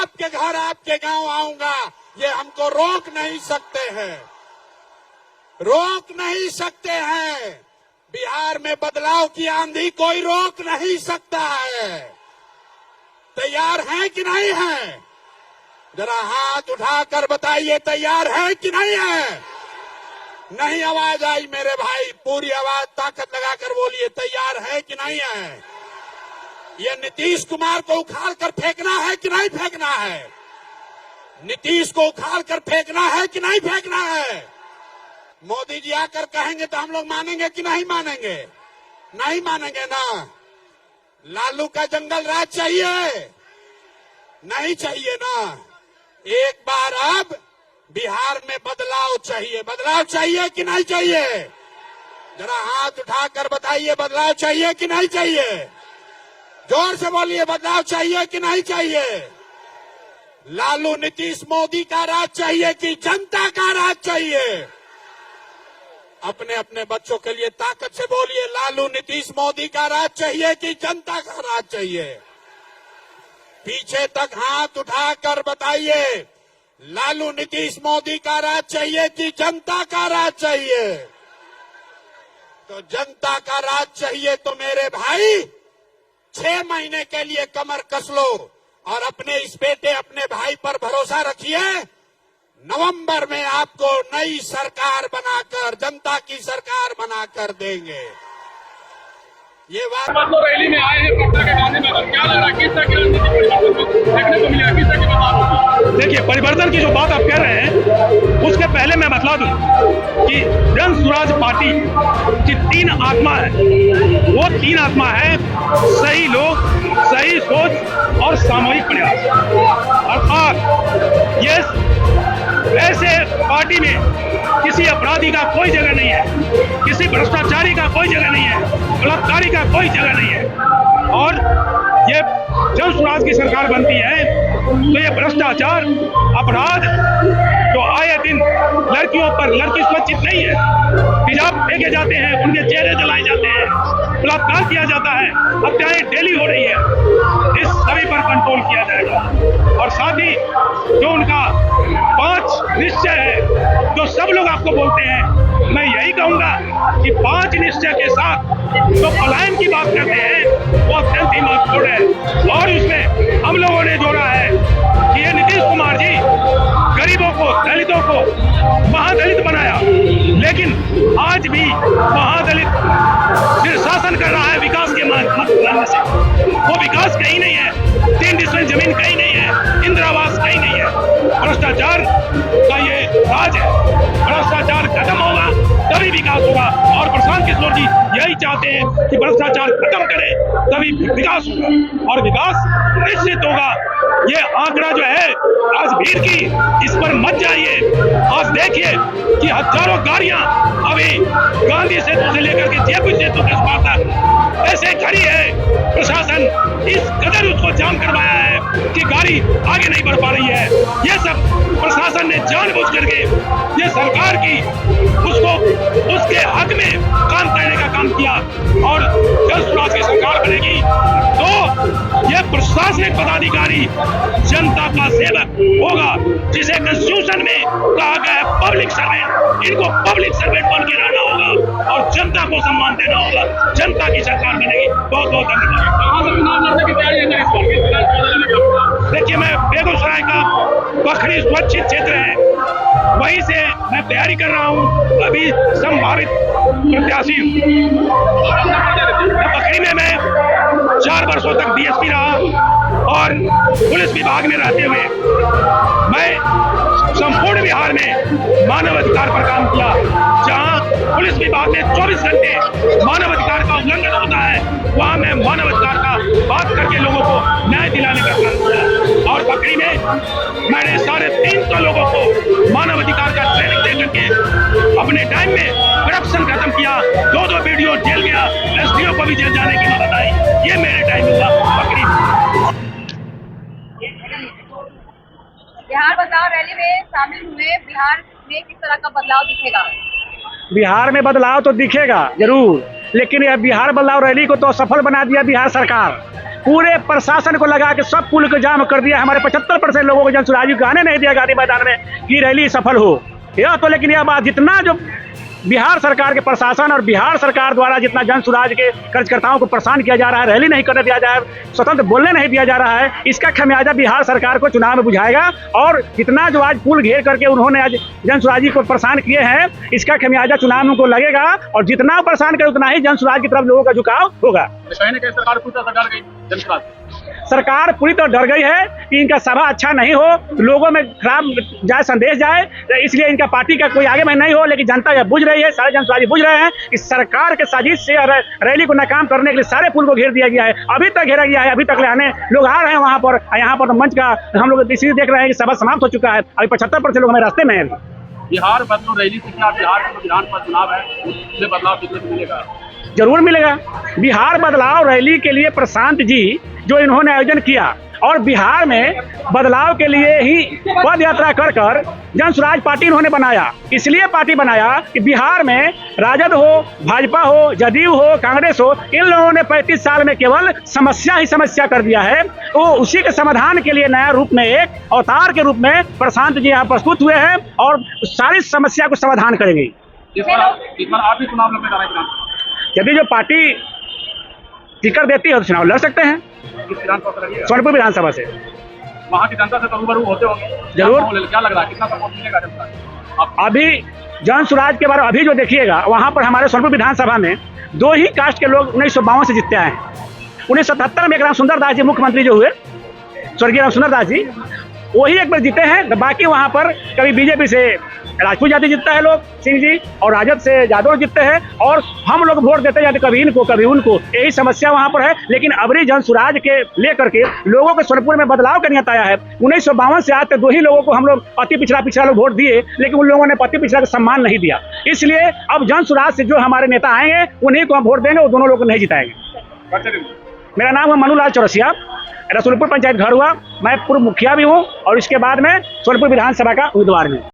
आपके घर आपके गांव आऊंगा, ये हमको रोक नहीं सकते हैं, रोक नहीं सकते हैं। बिहार में बदलाव की आंधी कोई रोक नहीं सकता है। तैयार हैं कि नहीं हैं? जरा हाथ उठाकर बताइए, तैयार है कि नहीं है? नहीं आवाज आई मेरे भाई, पूरी आवाज ताकत लगाकर बोलिए, तैयार है कि नहीं है? ये नीतीश कुमार को उखाड़ कर फेंकना है कि नहीं फेंकना है? नीतीश को उखाड़ कर फेंकना है कि नहीं फेंकना है? मोदी जी आकर कहेंगे तो हम लोग मानेंगे कि नहीं मानेंगे? नहीं मानेंगे ना। लालू का जंगल राज चाहिए? नहीं चाहिए ना। एक बार अब बिहार में बदलाव चाहिए। बदलाव चाहिए कि नहीं चाहिए? जरा हाथ उठाकर बताइए, बदलाव चाहिए कि नहीं चाहिए? जोर से बोलिए, बदलाव चाहिए कि नहीं चाहिए? लालू नीतीश मोदी का राज चाहिए कि जनता का राज चाहिए? अपने अपने बच्चों के लिए ताकत से बोलिए, लालू नीतीश मोदी का राज चाहिए कि जनता का राज चाहिए? पीछे तक हाथ उठाकर बताइए, लालू नीतीश मोदी का राज चाहिए कि जनता का राज चाहिए? तो जनता का राज चाहिए तो मेरे भाई 6 महीने के लिए कमर कस लो और अपने इस बेटे अपने भाई पर भरोसा रखिए। नवंबर में आपको नई सरकार बनाकर, जनता की सरकार बनाकर देंगे। ये बात तो रैली में आए हैं पटना के गांधी मैदान, क्या लग रहा है किस तरह की रणनीति देखने को मिलेगा, किस तरह की बदलाव? देखिए, परिवर्तन की जो बात आप कह रहे हैं उसके पहले मैं बतला दूं कि जन स्वराज पार्टी की 3 आत्मा है। वो 3 आत्मा है सही लोग, सही सोच और सामूहिक प्रयास। अर्थात ये ऐसे पार्टी में किसी अपराधी का कोई जगह नहीं है, किसी भ्रष्टाचारी का कोई जगह नहीं है, बलात्कारी का कोई जगह नहीं है। और ये जन स्वराज की सरकार बनती है तो ये भ्रष्टाचार, अपराध जो आए दिन लड़कियों पर, लड़की सुरक्षित नहीं है, हिजाब फेंके जाते हैं, उनके चेहरे जलाए जाते हैं, बलात्कार किया जाता है, हत्याएं डेली हो रही है, इस सभी पर कंट्रोल किया जाएगा। और साथ ही जो उनका 5 निश्चय है जो सब लोग आपको बोलते हैं, मैं यही कहूंगा कि 5 निश्चय के साथ जो पलायन की बात करते हैं वो अत्यंत दिमाग तोड़ है। और उसमें हम लोगों ने जोड़ा है कि ये नीतीश कुमार जी गरीबों को, दलितों को महादलित बनाया, लेकिन आज भी महादलित शासन कर रहा है विकास के माध्यम से। वो विकास कहीं नहीं है, 3 डिसमिल जमीन कहीं नहीं है, इंदिरा आवास कहीं नहीं है। भ्रष्टाचार का ये राज है, भ्रष्टाचार खत्म होगा तभी विकास होगा। और प्रशांत किशोर जी यही चाहते हैं कि भ्रष्टाचार खत्म करें तभी विकास होगा, और विकास निश्चित होगा। ये आंकड़ा जो है आज भीड़ की, इस पर मत जाइए। आज देखिए कि हजारों गाड़ियां अभी गांधी सेतु से लेकर के जेपी सेतु के पास तक ऐसे खड़ी है। प्रशासन इस कदर उसको जाम करवाया है कि गाड़ी आगे नहीं बढ़ पा रही है। ये सब प्रशासन ने जानबूझ करके ये सरकार की उसको उसके हक में काम करने का काम किया। और जन स्वराज की सरकार बनेगी तो ये प्रशासनिक पदाधिकारी जनता का सेवक होगा, जिसे कॉन्स्टिट्यूशन में कहा गया है पब्लिक सर्वेंट। इनको पब्लिक सर्वेंट बन के रहना होगा और जनता को सम्मान देना होगा। जनता की सरकार बनेगी। बहुत बहुत धन्यवाद। देखिए, मैं बेगूसराय का बखरी सुरक्षित क्षेत्र है, वहीं से मैं तैयारी कर रहा हूँ। अभी संभावित प्रत्याशी बखरी में मैं 4 वर्षों तक डीएसपी रहा और पुलिस विभाग में रहते हुए मैं संपूर्ण बिहार में मानव अधिकार पर काम किया। जहां पुलिस विभाग में 24 घंटे मानव अधिकार का उल्लंघन होता है, वहां मैं मानव अधिकार का बात करके लोगों को न्याय दिलाने का काम किया। और बकरी में मैंने 350 लोगों को मानव अधिकार का ट्रेनिंग दे करके अपने टाइम में करप्शन खत्म किया। 2 वीडियो जेल गया, एसडीओ को भी जेल जाने की नौबत आई। ये मेरे टाइम में हुआ बकरी। बिहार बचाओ रैली में शामिल हुए, बिहार में किस तरह का बदलाव दिखेगा? बिहार में बदलाव तो दिखेगा जरूर, लेकिन यह बिहार बदलाव रैली को तो सफल बना दिया बिहार सरकार। पूरे प्रशासन को लगा के सब पुल को जाम कर दिया। हमारे 75% लोगों को जन सुराजी को आने नहीं दिया गांधी मैदान में कि रैली सफल हो। यह तो लेकिन यह बात जितना जो बिहार सरकार के प्रशासन और बिहार सरकार द्वारा जितना जन सुराज के कार्यकर्ताओं को परेशान किया जा रहा है, रैली नहीं करने दिया जा रहा है, स्वतंत्र बोलने नहीं दिया जा रहा है, इसका खमियाजा बिहार सरकार को चुनाव में बुझाएगा। और जितना जो आज पुल घेर करके उन्होंने आज जन सुराजी को परेशान किए हैं, इसका खमियाजा चुनाव में उनको लगेगा। और जितना परेशान करे उतना ही जन सुराज की तरफ लोगों का झुकाव होगा। सरकार पूरी तरह डर गई है कि इनका सभा अच्छा नहीं हो, लोगों में खराब जाए संदेश जाए, इसलिए इनका पार्टी का कोई आगे में नहीं हो। लेकिन जनता यह बुझ रही है, सारे जन सुराजी बुझ रहे हैं कि सरकार के साजिश से रैली को नाकाम करने के लिए सारे पुल को घेर दिया गया है। अभी तक घेरा गया है, अभी तक आने लोग आ रहे हैं वहां पर। यहाँ पर मंच का हम लोग इसी देख रहे हैं कि सभा समाप्त हो चुका है। अभी 75% लोग हमें रास्ते में है। बिहार बदलो रैली से क्या बिहार का विधानसभा चुनाव है उसमें बदलाव कितने मिलेगा? जरूर मिलेगा। बिहार बदलाव रैली के लिए प्रशांत जी जो इन्होंने आयोजन किया और बिहार में बदलाव के लिए ही पद यात्रा कर कर जन सुराज पार्टी इन्होंने बनाया। इसलिए पार्टी बनाया कि बिहार में राजद हो, भाजपा हो, जदयू हो, कांग्रेस हो, इन लोगों ने 35 साल में केवल समस्या ही समस्या कर दिया है। तो उसी के समाधान के लिए नया रूप में एक अवतार के रूप में प्रशांत जी यहाँ प्रस्तुत हुए हैं और सारी समस्या को समाधान करेंगे। इस बार आप भी चुनाव लड़ने जा रहे हैं? यदि जो पार्टी टिकट देती है तो चुनाव लड़ सकते हैं सोनपुर विधानसभा से। वहाँ की जनता से तो रूबरू होते होंगे जरूर। क्या लग रहा है कितना सपोर्ट मिलेगा जनता? अभी जन सुराज के बारे में अभी जो देखिएगा वहाँ पर हमारे सोनपुर विधानसभा में 2 ही कास्ट के लोग 1952 से जीतते आए हैं। 1977 में एक राम सुंदर दास जी मुख्यमंत्री जो हुए, स्वर्गीय राम सुंदर दास जी, वही एक बार जीते हैं। बाकी वहाँ पर कभी बीजेपी से राजपूत जाति जीतता है लोग, सिंह जी, और राजद से यादव जीतते हैं। और हम लोग वोट देते जाते कभी इनको कभी उनको, यही समस्या वहाँ पर है। लेकिन अबरी जन सुराज के लेकर के लोगों के सोनपुर में बदलाव का नियत आया है। 1952 से आज तक 2 ही लोगों को हम लोग अति पिछड़ा लोग वोट दिए, लेकिन उन लोगों ने अति पिछड़ा का सम्मान नहीं दिया। इसलिए अब जन सुराज से जो हमारे नेता आएंगे उन्हीं को हम वोट देंगे, वो दोनों लोग को नहीं जिताएंगे। मेरा नाम है मनुलाल चौरसिया, रसूलपुर पंचायत घर हुआ, मैं पूर्व मुखिया भी हूँ और इसके बाद में सोनपुर विधानसभा का उम्मीदवार भी हूँ।